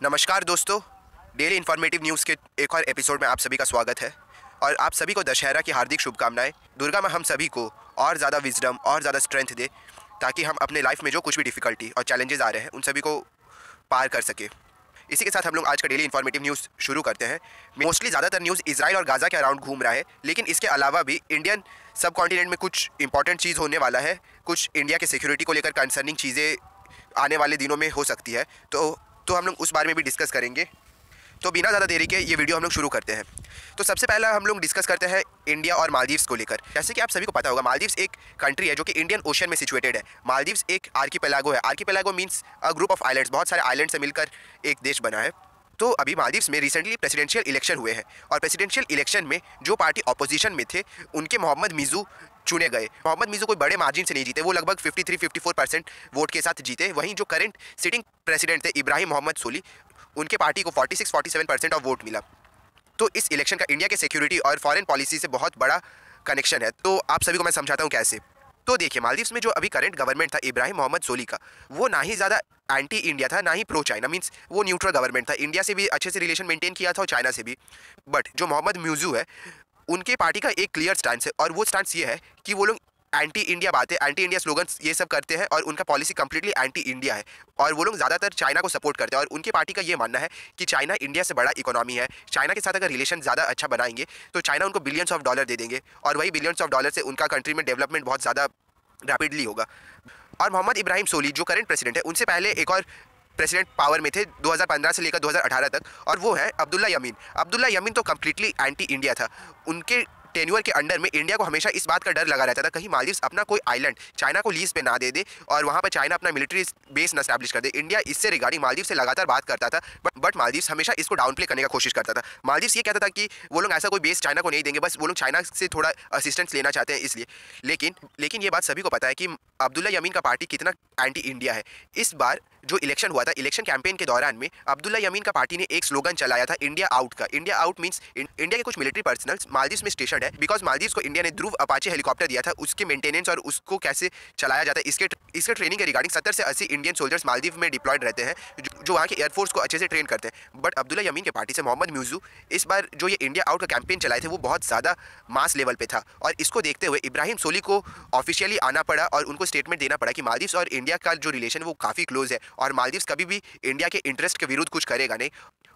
नमस्कार दोस्तों, daily informative news के एक और एपिसोड में आप सभी का स्वागत है। और आप सभी को दशहरा की हार्दिक शुभकामनाएं। दुर्गा माँ हम सभी को और ज़्यादा विजडम और ज़्यादा स्ट्रेंथ दे, ताकि हम अपने लाइफ में जो कुछ भी डिफ़िकल्टी और चैलेंजेस आ रहे हैं उन सभी को पार कर सके। इसी के साथ हम लोग आज का डेली इन्फॉर्मेटिव न्यूज़ शुरू करते हैं। मोस्टली ज़्यादातर न्यूज़ इजराइल और गाज़ा के अराउंड घूम रहा है, लेकिन इसके अलावा भी इंडियन सब कॉन्टिनेंट में कुछ इंपॉर्टेंट चीज़ होने वाला है। कुछ इंडिया के सिक्योरिटी को लेकर कंसर्निंग चीज़ें आने वाले दिनों में हो सकती है, तो हम लोग उस बारे में भी डिस्कस करेंगे। तो बिना ज़्यादा देरी के ये वीडियो हम लोग शुरू करते हैं। तो सबसे पहला हम लोग डिस्कस करते हैं इंडिया और मालदीव्स को लेकर। जैसे कि आप सभी को पता होगा, मालदीव्स एक कंट्री है जो कि इंडियन ओशन में सिचुएटेड है। मालदीव्स एक आर्किपेलागो है। Archipelago means a group of islands, बहुत सारे आइलैंड से मिलकर एक देश बना है। तो अभी मालदीव्स में रिसेंटली प्रेसिडेंशियल इलेक्शन हुए हैं, और प्रेसिडेंशियल इलेक्शन में जो पार्टी ऑपोजिशन में थे उनके मोहम्मद मिज़ू चुने गए। मोहम्मद मिज़ू कोई बड़े मार्जिन से नहीं जीते, वो लगभग 53-54% वोट के साथ जीते। वहीं जो करंट सिटिंग प्रेसिडेंट थे इब्राहिम मोहम्मद सोली, उनके पार्टी को 46-47% ऑफ वोट मिला। तो इस इलेक्शन का इंडिया के सिक्योरिटी और फॉरेन पॉलिसी से बहुत बड़ा कनेक्शन है। तो आप सभी को मैं समझाता हूँ कैसे। तो देखिए, मालदीव्स में जो अभी करंट गवर्नमेंट था इब्राहिम मोहम्मद सोली का, वो ना ही ज़्यादा एंटी इंडिया था ना ही प्रो चाइना, मीन्स वो न्यूट्रल गवर्नमेंट था। इंडिया से भी अच्छे से रिलेशन मेंटेन किया था और चाइना से भी। बट जो मोहम्मद म्यूजू है, उनके पार्टी का एक क्लियर स्टैंड है, और वो स्टैंड ये है कि वो लोग एंटी इंडिया बातें, एंटी इंडिया स्लोगन्स ये सब करते हैं, और उनका पॉलिसी कंप्लीटली एंटी इंडिया है। और वो लोग ज़्यादातर चाइना को सपोर्ट करते हैं, और उनकी पार्टी का ये मानना है कि चाइना इंडिया से बड़ा इकोनॉमी है। चाइना के साथ अगर रिलेशन ज़्यादा अच्छा बनाएंगे तो चाइना उनको बिलियंस ऑफ डॉलर दे देंगे, और वही बिलियंस ऑफ डॉलर से उनका कंट्री में डेवलपमेंट बहुत ज़्यादा रैपिडली होगा। और मोहम्मद इब्राहिम सोली जो करंट प्रेसिडेंट है, उनसे पहले एक और प्रेसिडेंट पावर में थे 2015 से लेकर 2018 तक, और वो है अब्दुल्ला यमीन। अब्दुल्ला यमीन तो कम्प्लीटली एंटी इंडिया था। उनके टेन्योर के अंडर में इंडिया को हमेशा इस बात का डर लगा रहता था, कहीं मालदीव्स अपना कोई आइलैंड चाइना को लीज पे ना दे दे और वहाँ पर चाइना अपना मिलिट्री बेस ना स्टैब्लिश कर दे। इंडिया इससे रिगार्डिंग मालदीव से लगातार बात करता था, बट मालदीव्स हमेशा इसको डाउन प्ले करने का कोशिश करता था। मालदीव्स ये कहता था कि वो लोग ऐसा कोई बेस चाइना को नहीं देंगे, बस वो लोग चाइना से थोड़ा असिस्टेंस लेना चाहते हैं इसलिए। लेकिन ये बात सभी को पता है कि अब्दुल्ला यमीन का पार्टी कितना एंटी इंडिया है। इस बार जो इलेक्शन हुआ था, इलेक्शन कैंपेन के दौरान में अब्दुल्ला यमीन का पार्टी ने एक स्लोगन चलाया था इंडिया आउट का। इंडिया आउट मींस इंडिया के कुछ मिलिट्री पर्सनल्स मालदीव्स में स्टेशन है, बिकॉज मालदीव्स को इंडिया ने ध्रुव अपाचे हेलीकॉप्टर दिया था। उसके मेंटेनेंस और उसको कैसे चलाया जाता है, इसके ट्रेनिंग के रिगार्डिंग 70 से 80 इंडियन सोल्जर्स मालदीव में डिप्लॉयड रहते हैं, जो वहाँ के एयरफोर्स को अच्छे से ट्रेन करते हैं। बट अब्दुल्ला यमीन के पार्टी से मोहम्मद म्यूजू इस बार जो ये इंडिया आउट का कैंपेन चलाए थे, वो बहुत ज़्यादा मास लेवल पे था, और इसको देखते हुए इब्राहिम सोली को ऑफिशियली आना पड़ा और उनको स्टेटमेंट देना पड़ा कि मालदीव्स और इंडिया का जो रिलेशन वो काफ़ी क्लोज है, और मालदीव्स कभी भी इंडिया के इंटरेस्ट के विरुद्ध कुछ करेगा नहीं।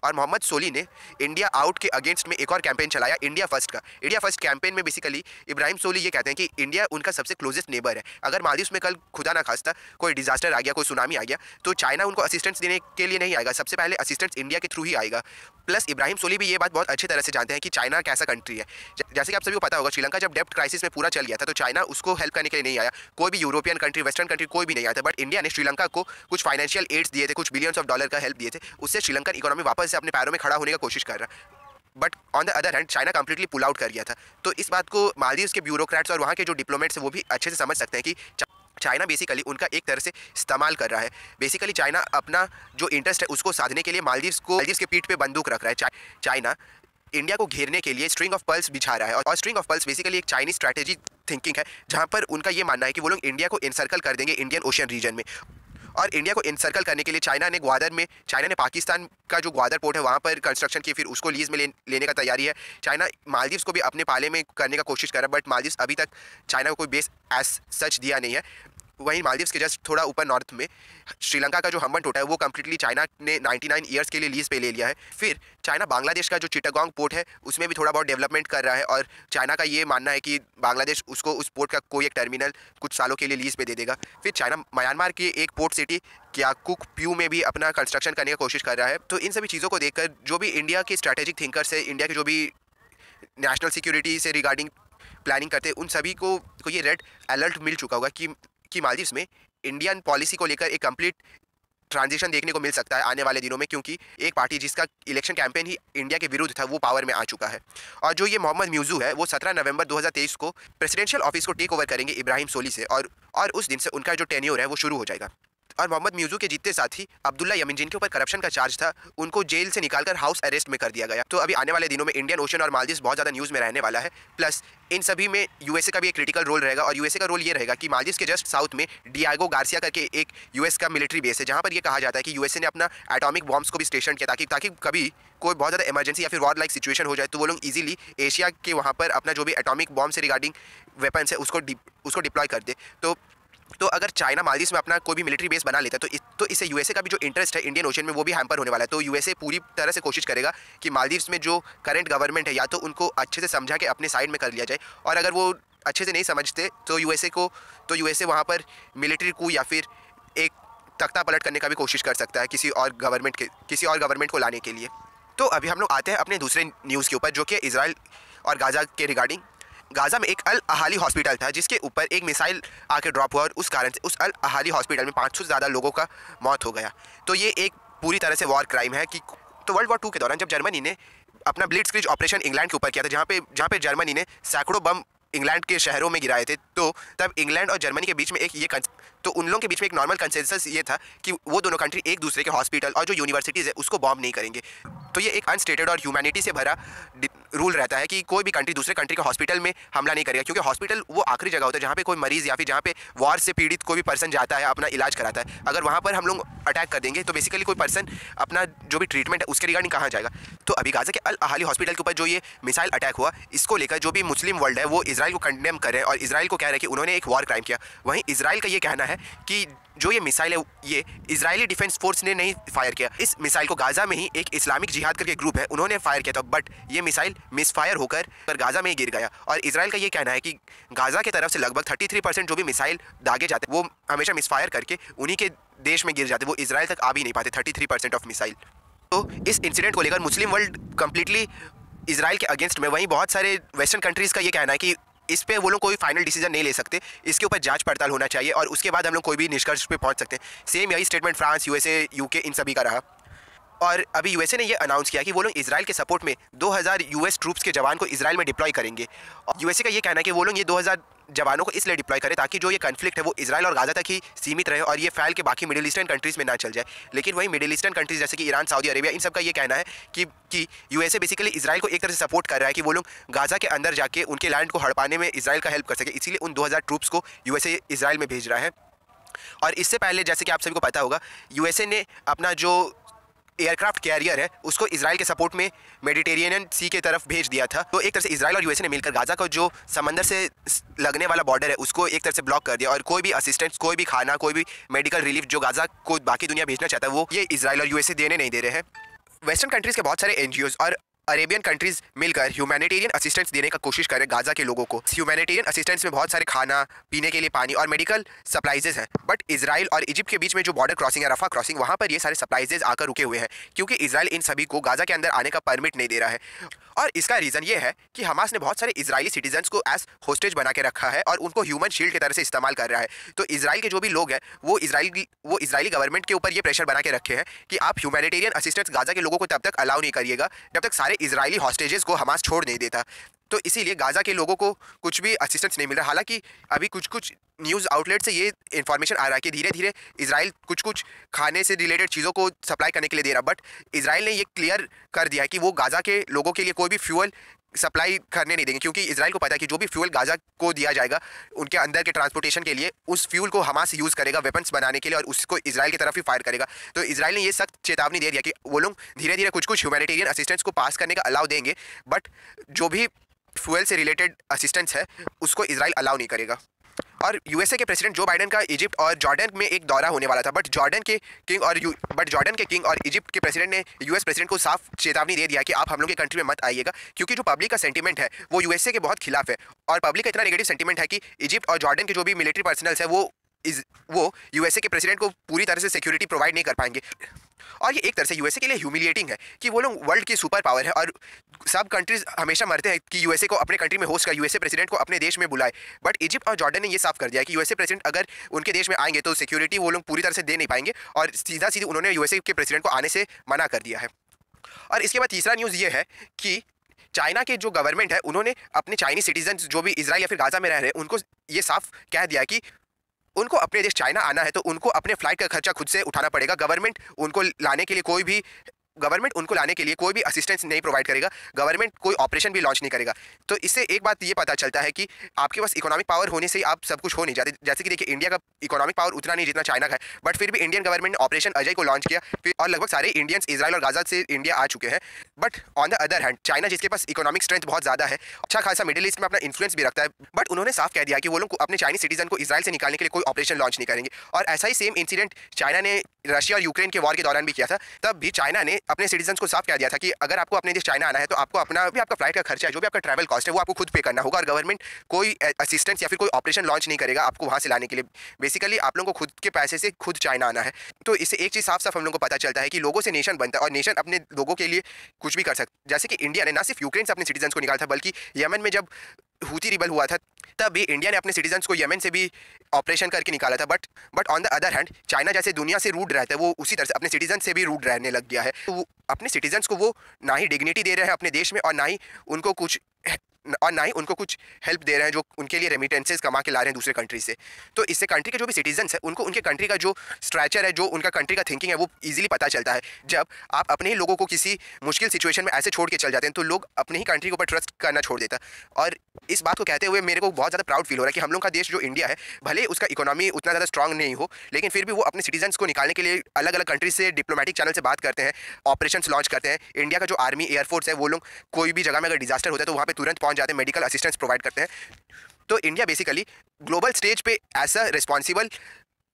और मोहम्मद सोली ने इंडिया आउट के अगेंस्ट में एक और कैंपेन चलाया, इंडिया फर्स्ट का। इंडिया फर्स्ट कैंपेन में बेसिकली इब्राहिम सोली ये कहते हैं कि इंडिया उनका सबसे क्लोजेस्ट नेबर है। अगर मालदीव्स में कल खुदा ना खास्ता कोई डिजास्टर आ गया, कोई सुनामी आ गया, तो चाइना उनको असिस्टेंस देने के लिए नहीं आएगा, सबसे पहले असिस्टेंस इंडिया के थ्रू ही आएगा। प्लस इब्राहिम सोली भी ये बात बहुत अच्छी तरह से जानते हैं कि चाइना कैसा कंट्री है। जैसे कि आप सभी को पता होगा, श्रीलंका जब डेब्ट क्राइसिस में पूरा चल गया था, तो चाइना उसको हेल्प करने के लिए नहीं आया। कोई भी यूरोपियन कंट्री, वेस्टर्न कंट्री कोई भी नहीं आया था, बट इंडिया ने श्रीलंका को कुछ फाइनेंशियल एड्स दिए थे, कुछ बिलियंस ऑफ डॉलर का हेल्प दिए थे। उससे श्रीलंकन इकोनॉमी वापस से अपने पैरों में खड़ा होने की कोशिश कर रहा है। But on the other hand China completely pull out कर गया था। तो इस बात को मालदीव्स के ब्यूरोक्रेट्स और वहाँ के जो डिप्लोमेट्स हैं वो भी अच्छे से समझ सकते हैं कि चाइना बेसिकली उनका एक तरह से इस्तेमाल कर रहा है। बेसिकली चाइना अपना जो इंटरेस्ट है उसको साधने के लिए मालदीव्स के पीठ पे बंदूक रख रहा है। चाइना इंडिया को घेरने के लिए स्ट्रिंग ऑफ पर्ल्स बिछा रहा है, और स्ट्रिंग ऑफ पर्ल्स बेसिकली एक चाइनीज स्ट्रैटेजी थिंकिंग है, जहाँ पर उनका ये मानना है कि वो लोग इंडिया को इनसर्कल कर देंगे इंडियन ओशन रीजन में। और इंडिया को इनसर्कल करने के लिए चाइना ने पाकिस्तान का जो ग्वादर पोर्ट है वहाँ पर कंस्ट्रक्शन की, फिर उसको लीज में लेने का तैयारी है। चाइना मालदीव्स को भी अपने पाले में करने का कोशिश कर रहा है, बट मालदीव्स अभी तक चाइना को कोई बेस एज सच दिया नहीं है। वहीं मालदीव्स के जस्ट थोड़ा ऊपर नॉर्थ में श्रीलंका का जो हम्बनटोटा है वो कम्प्लीटली चाइना ने 99 ईयर्स के लिए लीज पे ले लिया है। फिर चाइना बांग्लादेश का जो चिटागोंग पोर्ट है उसमें भी थोड़ा बहुत डेवलपमेंट कर रहा है, और चाइना का ये मानना है कि बांग्लादेश उसको उस पोर्ट का कोई एक टर्मिनल कुछ सालों के लिए लीज पे दे देगा। फिर चाइना म्यांमार की एक पोर्ट सिटी क्याकुक प्यू में भी अपना कंस्ट्रक्शन करने की कोशिश कर रहा है। तो इन सभी चीज़ों को देखकर जो भी इंडिया के स्ट्रैटेजिक थिंकर्स है, इंडिया के जो भी नेशनल सिक्योरिटी से रिगार्डिंग प्लानिंग करते हैं, उन सभी को ये रेड अलर्ट मिल चुका होगा कि मालदीव्स में इंडियन पॉलिसी को लेकर एक कंप्लीट ट्रांजिशन देखने को मिल सकता है आने वाले दिनों में, क्योंकि एक पार्टी जिसका इलेक्शन कैंपेन ही इंडिया के विरुद्ध था वो पावर में आ चुका है। और जो ये मोहम्मद म्यूजू है वो 17 नवंबर 2023 को प्रेसिडेंशियल ऑफिस को टेक ओवर करेंगे इब्राहिम सोली से, और उस दिन से उनका जो टेन्योर है वो शुरू हो जाएगा। और मोहम्मद म्यूजू के जीतते साथ ही अब्दुल्ला यमीन जिनके ऊपर करप्शन का चार्ज था उनको जेल से निकालकर हाउस अरेस्ट में कर दिया गया। तो अभी आने वाले दिनों में इंडियन ओशन और मालदीव्स बहुत ज़्यादा न्यूज़ में रहने वाला है। प्लस इन सभी में यूएसए का भी एक क्रिटिकल रोल रहेगा, और यूएसए का रोल ये रहेगा कि मालदीव्स के जस्ट साउथ में डियागो गार्सिया करके एक यूएस का मिलिट्री बेस है, जहाँ पर ये कहा जाता है कि यूएसए ने अपना एटॉमिक बॉम्ब्स को भी स्टेशन किया ताकि कभी कोई बहुत ज़्यादा इमरजेंसी या फिर वॉर लाइक सिचुएशन हो जाए तो वो लोग इजीली एशिया के वहाँ पर अपना जो भी एटॉमिक बॉम्ब से रिगार्डिंग वेपन्स है उसको डिप्लॉय कर दे। तो अगर चाइना मालदीव्स में अपना कोई भी मिलिट्री बेस बना लेता है तो इससे यूएसए का भी जो इंटरेस्ट है इंडियन ओशन में वो भी हैम्पर होने वाला है। तो यूएसए पूरी तरह से कोशिश करेगा कि मालदीव्स में जो करंट गवर्नमेंट है या तो उनको अच्छे से समझा के अपने साइड में कर लिया जाए, और अगर वो अच्छे से नहीं समझते तो यूएसए वहाँ पर मिलिट्री कू या फिर एक तख्ता पलट करने का भी कोशिश कर सकता है किसी और गवर्नमेंट को लाने के लिए। तो अभी हम लोग आते हैं अपने दूसरे न्यूज़ के ऊपर, जो कि इजराइल और गाज़ा के रिगार्डिंग। गाज़ा में एक अल अहाली हॉस्पिटल था जिसके ऊपर एक मिसाइल आके ड्रॉप हुआ, और उस कारण से उस अल अहाली हॉस्पिटल में 500 से ज़्यादा लोगों का मौत हो गया। तो ये एक पूरी तरह से वॉर क्राइम है कि तो वर्ल्ड वॉर 2 के दौरान जब जर्मनी ने अपना ब्लिट्जक्रीग ऑपरेशन इंग्लैंड के ऊपर किया था, जहाँ पे जर्मनी ने सैकड़ों बम इंग्लैंड के शहरों में गिराए थे, तो तब इंग्लैंड और जर्मनी के बीच में उन लोगों के बीच में एक नॉर्मल कंसेंसस ये था कि वो दोनों कंट्री एक दूसरे के हॉस्पिटल और जो यूनिवर्सिटीज़ है उसको बॉम्ब नहीं करेंगे। तो ये एक अनस्टेटेड और ह्यूमैनिटी से भरा रूल रहता है कि कोई भी कंट्री दूसरे कंट्री के हॉस्पिटल में हमला नहीं करेगा, क्योंकि हॉस्पिटल वो आखिरी जगह होता है जहाँ पे कोई मरीज़ या फिर जहाँ पे वॉर से पीड़ित कोई भी पर्सन जाता है अपना इलाज कराता है। अगर वहाँ पर हम लोग अटैक कर देंगे तो बेसिकली कोई पर्सन अपना जो भी ट्रीटमेंट है उसके रिगार्डिंग कहाँ जाएगा। तो अभी गाज़ा के अल अहाली हॉस्पिटल के ऊपर जो ये मिसाइल अटैक हुआ, इसको लेकर जो भी मुस्लिम वर्ल्ड है वो इजराइल को कंडेम कर रहे हैं और इजराइल को कह रहे हैं कि उन्होंने एक वॉर क्राइम किया। वहीं इजराइल का ये कहना है कि जो ये मिसाइल है ये इजरायली डिफेंस फोर्स ने नहीं फायर किया, इस मिसाइल को गाज़ा में ही एक इस्लामिक जिहाद करके ग्रुप है उन्होंने फायर किया था, बट ये मिसाइल मिसफायर होकर गाज़ा में ही गिर गया। और इजराइल का ये कहना है कि गाज़ा की तरफ से लगभग 33% जो भी मिसाइल दागे जाते वो हमेशा मिसफायर करके उन्हीं के देश में गिर जाते, वो इजराइल तक आ भी नहीं पाते 33% ऑफ मिसाइल। तो इस इंसिडेंट को लेकर मुस्लिम वर्ल्ड कंप्लीटली इजराइल के अगेंस्ट में, वहीं बहुत सारे वेस्टर्न कंट्रीज़ का ये कहना है कि इस पे वो लोग कोई फाइनल डिसीजन नहीं ले सकते, इसके ऊपर जांच पड़ताल होना चाहिए और उसके बाद हम लोग कोई भी निष्कर्ष पे पहुंच सकते हैं। सेम यही स्टेटमेंट फ्रांस, यूएसए, यूके इन सभी का रहा। और अभी यूएसए ने ये अनाउंस किया कि वो लोग इजराइल के सपोर्ट में 2000 यूएस ट्रूप्स के जवान को इजराइल में डिप्लॉय करेंगे। और यूएसए का ये कहना है कि वो लोग ये 2000 जवानों को इसलिए डिप्लॉय करें ताकि जो ये कन्फ्लिक्ट है वो इजराइल और गाज़ा तक ही सीमित रहे और ये फैल के बाकी मिडिल ईस्टर्न कंट्रीज़ में ना चल जाए। लेकिन वही मिडिल ईस्टर्न कंट्रीज़ जैसे कि ईरान, सऊदी अरेबिया, इन सब का ये कहना है कि यूएसए बेसिकली इजराइल को एक तरह से सपोर्ट कर रहा है कि वो लोग गाज़ा के अंदर जाके उनके लैंड को हड़पाने में इजराइल का हेल्प कर सके, इसीलिए उन 2000 ट्रूप्स को यूएसए इजराइल में भेज रहा है। और इससे पहले जैसे कि आप सभी को पता होगा यूएसए ने अपना जो एयरक्राफ्ट कैरियर है उसको इजराइल के सपोर्ट में मेडिटेरेनियन सी के तरफ भेज दिया था। तो एक तरह से इजराइल और यूएसए ने मिलकर गाज़ा का जो समंदर से लगने वाला बॉर्डर है उसको एक तरह से ब्लॉक कर दिया, और कोई भी असिस्टेंस, कोई भी खाना, कोई भी मेडिकल रिलीफ जो गाज़ा को बाकी दुनिया भेजना चाहता है वो ये इजराइल और यूएसए देने नहीं दे रहे हैं। वेस्टर्न कंट्रीज़ के बहुत सारे एनजीओज और अरेबियन कंट्रीज़ मिलकर ह्यूमैनिटेरियन असिस्टेंस देने का कोशिश करें गाज़ा के लोगों को। ह्यूमैनिटेरियन असिस्टेंस में बहुत सारे खाना, पीने के लिए पानी और मेडिकल सप्लाइजेज हैं, बट इजराइल और इजिप्ट के बीच में जो बॉर्डर क्रॉसिंग है, रफा क्रॉसिंग, वहाँ पर ये सारे सप्लाइजेज आकर रुके हुए हैं क्योंकि इजराइल इन सभी को गाज़ा के अंदर आने का परमिट नहीं दे रहा है। और इसका रीज़न ये है कि हमास ने बहुत सारे इजरायली सिटीजन्स को एज होस्टेज बना के रखा है और उनको ह्यूमन शील्ड की तरह से इस्तेमाल कर रहा है। तो इजराइल के जो भी लोग हैं वो इजरायली गवर्नमेंट के ऊपर ये प्रेशर बना के रखे हैं कि आप ह्यूमैनिटेरियन असिस्टेंस गाज़ा के लोगों को तब तक अलाउ नहीं करिएगा जब तक सारे इजरायली हॉस्टेजेस को हमास छोड़ नहीं देता। तो इसीलिए गाज़ा के लोगों को कुछ भी असिस्टेंस नहीं मिल रहा। हालांकि अभी कुछ न्यूज़ आउटलेट से ये इन्फॉर्मेशन आ रहा है कि धीरे धीरे इजराइल कुछ खाने से रिलेटेड चीज़ों को सप्लाई करने के लिए दे रहा, बट इजराइल ने ये क्लियर कर दिया है कि वो गाज़ा के लोगों के लिए कोई भी फ्यूल सप्लाई करने नहीं देंगे, क्योंकि इजराइल को पता है कि जो भी फ्यूल गाज़ा को दिया जाएगा उनके अंदर के ट्रांसपोर्टेशन के लिए, उस फ्यूल को हमास यूज़ करेगा वेपन्स बनाने के लिए और उसको इजराइल की तरफ ही फायर करेगा। तो इजराइल ने ये सख्त चेतावनी दे दिया कि वो लोग धीरे धीरे कुछ ह्यूमैनिटेरियन असिस्टेंस को पास करने का अलाउ देंगे, बट जो भी फ्यूल से रिलेटेड असिस्टेंस है उसको इजराइल अलाउ नहीं करेगा। और यूएसए के प्रेसिडेंट जो बाइडेन का इजिप्ट और जॉर्डन में एक दौरा होने वाला था, बट जॉर्डन के किंग और इजिप्ट के प्रेसिडेंट ने यूएस प्रेसिडेंट को साफ चेतावनी दे दिया कि आप हम लोग के कंट्री में मत आइएगा, क्योंकि जो पब्लिक का सेंटीमेंट है वो यूएसए के बहुत खिलाफ है। और पब्लिक का इतना नेगेटिव सेंटीमेंट है कि इजिप्ट और जॉर्डन के जो भी मिलिट्री पर्सनल्स है वो यूएसए के प्रेसिडेंट को पूरी तरह से सिक्योरिटी प्रोवाइड नहीं कर पाएंगे। और ये एक तरह से यूएसए के लिए ह्यूमिलिएटिंग है कि वो लोग वर्ल्ड की सुपर पावर है और सब कंट्रीज हमेशा मरते हैं कि यूएसए को अपने कंट्री में होस्ट कर यूएसए प्रेसिडेंट को अपने देश में बुलाए, बट इजिप्ट और जॉर्डन ने ये साफ कर दिया कि यूएसए प्रेसिडेंट अगर उनके देश में आएंगे तो सिक्योरिटी वो लोग पूरी तरह से दे नहीं पाएंगे और सीधी उन्होंने यूएसए के प्रेसिडेंट को आने से मना कर दिया है। और इसके बाद तीसरा न्यूज़ ये है कि चाइना के जो गवर्नमेंट है उन्होंने अपने चाइनीज सिटीजन जो भी इजराइल या फिर गाज़ा में रह रहे हैं उनको ये साफ कह दिया कि उनको अपने देश चाइना आना है तो उनको अपने फ्लाइट का खर्चा खुद से उठाना पड़ेगा। गवर्नमेंट उनको लाने के लिए कोई भी असिस्टेंस नहीं प्रोवाइड करेगा। गवर्नमेंट कोई ऑपरेशन भी लॉन्च नहीं करेगा। तो इससे एक बात ये पता चलता है कि आपके पास इकोनॉमिक पावर होने से ही आप सब कुछ हो नहीं जाते। जैसे कि देखिए, इंडिया का इकोनॉमिक पावर उतना नहीं जितना चाइना का है, बट फिर भी इंडियन गवर्नमेंट ने ऑपरेशन अजय को लॉन्च किया और लगभग सारे इंडियंस इजराइल और गाजा से इंडिया आ चुके हैं। But on the other hand China, जिसके पास इकोनॉमिक स्ट्रेंथ बहुत ज़्यादा है, अच्छा खासा मिडिल ईस्ट में अपना इन्फ्लुएंस भी रखता है, बट उन्होंने साफ कह दिया कि वो लोग अपने चाइनीज सिटीजन को इजराइल से निकालने के लिए कोई ऑपरेशन लॉन्च नहीं करेंगे। और ऐसा ही सेम इंसिडेंट चाइना ने रशिया और यूक्रेन के वॉर के दौरान भी किया था। तब भी चाइना ने अपने सिटीजन को साफ कह दिया था कि अगर आपको अपने देश चाइना आना है तो आपको आपका फ्लाइट का खर्चा है, जो भी आपका ट्रैवल कॉस्ट है, वो आपको खुद पे करना होगा और गवर्नमेंट कोई असिस्टेंस या फिर कोई ऑपरेशन लॉन्च नहीं करेगा आपको वहाँ से लाने के लिए। बेसिकली आप लोगों को खुद के पैसे से खुद चाइना आना है। तो इससे एक चीज़ साफ साफ हम लोगों को पता चलता है कि लोगों से नेशन बनता है और नेशन अपने लोगों के लिए कुछ भी कर सकता है। जैसे कि इंडिया ने ना सिर्फ यूक्रेन से अपने सिटीजन को निकाला था, बल्कि यमन में जब हूती रिबल हुआ था तब भी इंडिया ने अपने सिटीजन्स को यमन से भी ऑपरेशन करके निकाला था। But on the other hand China जैसे दुनिया से रूड रहता है, वो उसी तरह से अपने सिटीजन से भी रूड रहने लग गया है। तो वो अपने सिटीजन्स को वो ना ही डिग्निटी दे रहे हैं अपने देश में और ना ही उनको कुछ हेल्प दे रहे हैं जो उनके लिए रेमिटेंसेस कमा के ला रहे हैं दूसरे कंट्री से। तो इससे कंट्री के जो भी सिटीजन्स हैं उनको उनके कंट्री का जो स्ट्रक्चर है, जो उनका कंट्री का थिंकिंग है, वो इजीली पता चलता है। जब आप अपने ही लोगों को किसी मुश्किल सिचुएशन में ऐसे छोड़ के चल जाते हैं तो लोग अपने ही कंट्री के ऊपर ट्रस्ट करना छोड़ देता। और इस बात को कहते हुए मेरे को बहुत ज़्यादा प्राउड फील हो रहा है कि हम लोग का देश जो इंडिया है, भले उसका इकोनॉमी उतना ज़्यादा स्ट्रांग नहीं हो, लेकिन फिर भी वो अपने सिटीजन्स को निकालने के लिए अलग अलग कंट्री से डिप्लोमेटिक चैनल से बात करते हैं, ऑपरेशंस लॉन्च करते हैं। इंडिया का जो आर्मी एयरफोर्स है, वो लोग कोई भी जगह में अगर डिजास्टर होता है तो वहाँ पे तुरंत पहुँच जाते हैं, मेडिकल असिस्टेंस प्रोवाइड करते हैं। तो इंडिया बेसिकली ग्लोबल स्टेज पे ऐसा रिस्पॉन्सिबल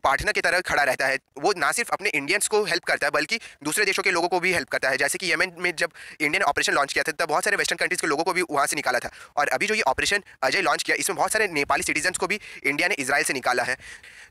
पार्टनर की तरह खड़ा रहता है। वो ना सिर्फ अपने इंडियंस को हेल्प करता है बल्कि दूसरे देशों के लोगों को भी हेल्प करता है। जैसे कि यमन में जब इंडिया ने ऑपरेशन लॉन्च किया था तब बहुत सारे वेस्टर्न कंट्रीज़ के लोगों को भी वहाँ से निकाला था। और अभी जो ये ऑपरेशन अजय लॉन्च किया, इसमें बहुत सारे नेपाली सिटीजन्स को भी इंडिया ने इजराइल से निकाला है।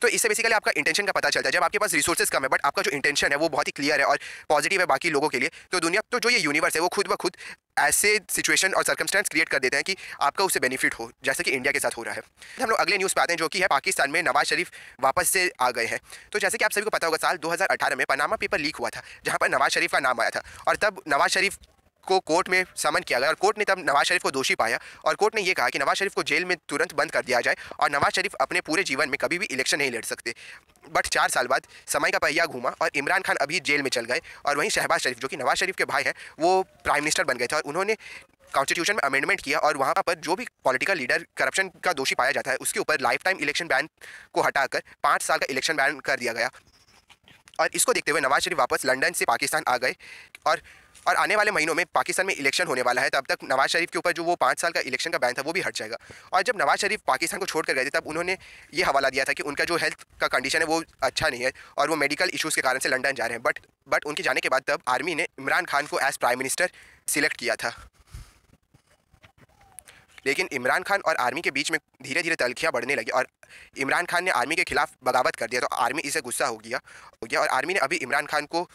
तो इससे बेसिकली आपका इंटेंशन का पता चलता है। जब आपके पास रिसोर्सेज कम है बट आपका जो इंटेंशन है वो बहुत ही क्लियर है और पॉजिटिव है बाकी लोगों के लिए, तो जो ये यूनिवर्स है वो खुद ब खुद ऐसे सिचुएशन और सर्कमस्टेंस क्रिएट कर देते हैं कि आपका उससे बेनिफिट हो, जैसे कि इंडिया के साथ हो रहा है। हम लोग अगले न्यूज़ पे आते हैं, जो कि है पाकिस्तान में नवाज शरीफ वापस से आ गए हैं। तो जैसे कि आप सभी को पता होगा, साल 2018 में पनामा पेपर लीक हुआ था जहां पर नवाज शरीफ का नाम आया था और तब नवाज शरीफ को कोर्ट में समन किया गया और कोर्ट ने तब नवाज शरीफ को दोषी पाया और कोर्ट ने यह कहा कि नवाज शरीफ को जेल में तुरंत बंद कर दिया जाए और नवाज शरीफ अपने पूरे जीवन में कभी भी इलेक्शन नहीं लड़ सकते। बट 4 साल बाद समय का पहिया घूमा और इमरान खान अभी जेल में चल गए और वहीं शहबाज शरीफ, जो कि नवाज शरीफ के भाई हैं, वो प्राइम मिनिस्टर बन गए थे और उन्होंने कॉन्स्टिट्यूशन में अमेंडमेंट किया और वहाँ पर जो भी पॉलिटिकल लीडर करप्शन का दोषी पाया जाता है उसके ऊपर लाइफ टाइम इलेक्शन बैन को हटाकर 5 साल का इलेक्शन बैन कर दिया गया। और इसको देखते हुए नवाज शरीफ वापस लंदन से पाकिस्तान आ गए और आने वाले महीनों में पाकिस्तान में इलेक्शन होने वाला है। तब तक नवाज शरीफ के ऊपर जो वो 5 साल का इलेक्शन का बैन था वो भी हट जाएगा। और जब नवाज शरीफ पाकिस्तान को छोड़ कर गए थे तब उन्होंने ये हवाला दिया था कि उनका जो हेल्थ का कंडीशन है वो अच्छा नहीं है और वो मेडिकल इश्यूज़ के कारण से लंदन जा रहे हैं। बट उनके जाने के बाद तब आर्मी ने इमरान खान को एज प्राइम मिनिस्टर सिलेक्ट किया था। लेकिन इमरान खान और आर्मी के बीच में धीरे धीरे तल्खियाँ बढ़ने लगी और इमरान खान ने आर्मी के खिलाफ बगावत कर दिया। तो आर्मी इससे गुस्सा हो गया और आर्मी ने अभी इमरान खान को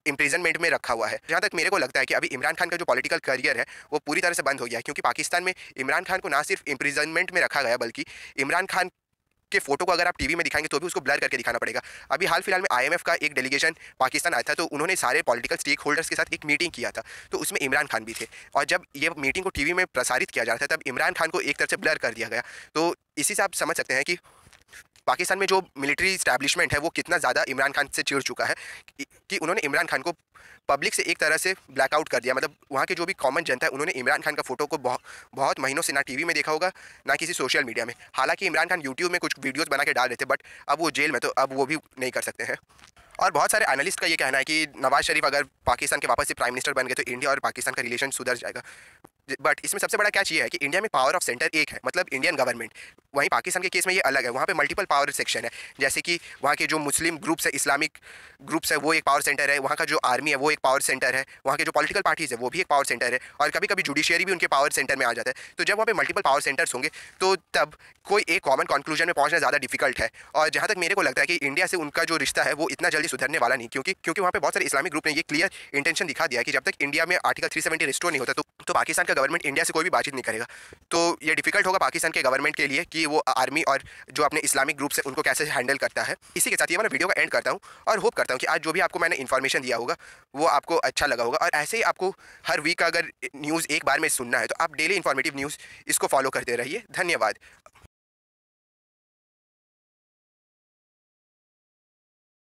इम्प्रिजनमेंट में रखा हुआ है। जहाँ तक मेरे को लगता है कि अभी इमरान खान का जो पॉलिटिकल करियर है वो पूरी तरह से बंद हो गया है, क्योंकि पाकिस्तान में इमरान खान को ना सिर्फ इम्प्रिजनमेंट में रखा गया बल्कि इमरान खान के फोटो को अगर आप टीवी में दिखाएंगे तो भी उसको ब्लर करके दिखाना पड़ेगा। अभी हाल फिलहाल में IMF का एक डेलीगेशन पाकिस्तान आया था तो उन्होंने सारे पॉलिटिकल स्टेक होल्डर्स के साथ एक मीटिंग किया था, तो उसमें इमरान खान भी थे और जब ये मीटिंग को टीवी में प्रसारित किया जा रहा था तब इमरान खान को एक तरफ से ब्लर कर दिया गया। तो इसी से आप समझ सकते हैं कि पाकिस्तान में जो मिलिट्री इस्टेब्लिशमेंट है वो कितना ज़्यादा इमरान खान से चिढ़ चुका है कि उन्होंने इमरान खान को पब्लिक से एक तरह से ब्लैकआउट कर दिया। मतलब वहाँ के जो भी कॉमन जनता है उन्होंने इमरान खान का फोटो को बहुत महीनों से ना टीवी में देखा होगा ना किसी सोशल मीडिया में। हालांकि इमरान खान यूट्यूब में कुछ वीडियोस बना के डाल रहे थे बट अब वो जेल में, तो अब वो भी नहीं कर सकते हैं। और बहुत सारे एनालिस्ट का ये कहना है कि नवाज शरीफ अगर पाकिस्तान के वापस से प्राइम मिनिस्टर बन गए तो इंडिया और पाकिस्तान का रिलेशन सुधर जाएगा। बट इसमें सबसे बड़ा कैच ये है कि इंडिया में पावर ऑफ सेंटर एक है, मतलब इंडियन गवर्नमेंट। वहीं पाकिस्तान के केस में ये अलग है, वहाँ पे मल्टीपल पावर सेक्शन है। जैसे कि वहाँ के जो मुस्लिम ग्रुप्स है, इस्लामिक ग्रुप्स है, वो एक पावर सेंटर है। वहाँ का जो आर्मी है वो एक पावर सेंटर है। वहाँ के जो पॉलिटिकल पार्टीज़ है वो भी एक पावर सेंटर है और कभी कभी जुडिशियरी भी उनके पावर सेंटर में आ जाता है। तो जब वहाँ पे मल्टीपल पावर सेंटर्स होंगे तो तब कोई एक कॉमन कंक्लूजन में पहुँचना ज़्यादा डिफिकल्ट है। और जहाँ तक मेरे को लगता है कि इंडिया से उनका जो रिश्ता है वो इतना जल्दी सुधरने वाला नहीं, क्योंकि वहाँ पे बहुत सारे इस्लामिक ग्रुप ने ये क्लियर इंटेंशन दिखा दिया कि जब तक इंडिया में आर्टिकल 370 रिस्टोर नहीं होता तो पाकिस्तान का गवर्नमेंट इंडिया से कोई भी बातचीत नहीं करेगा। तो ये डिफिकल्ट होगा पाकिस्तान के गवर्नमेंट के लिए कि वो आर्मी और जो अपने इस्लामिक ग्रुप है उनको कैसे हैंडल करता है। इसी के साथ ये वाला वीडियो का एंड करता हूँ और होप करता हूँ कि आज जो भी आपको मैंने इन्फॉर्मेशन दिया होगा वो आपको अच्छा लगा होगा। और ऐसे ही आपको हर वीक अगर न्यूज़ एक बार में सुनना है तो आप डेली इन्फॉर्मेटिव न्यूज़ इसको फॉलो करते रहिए। धन्यवाद।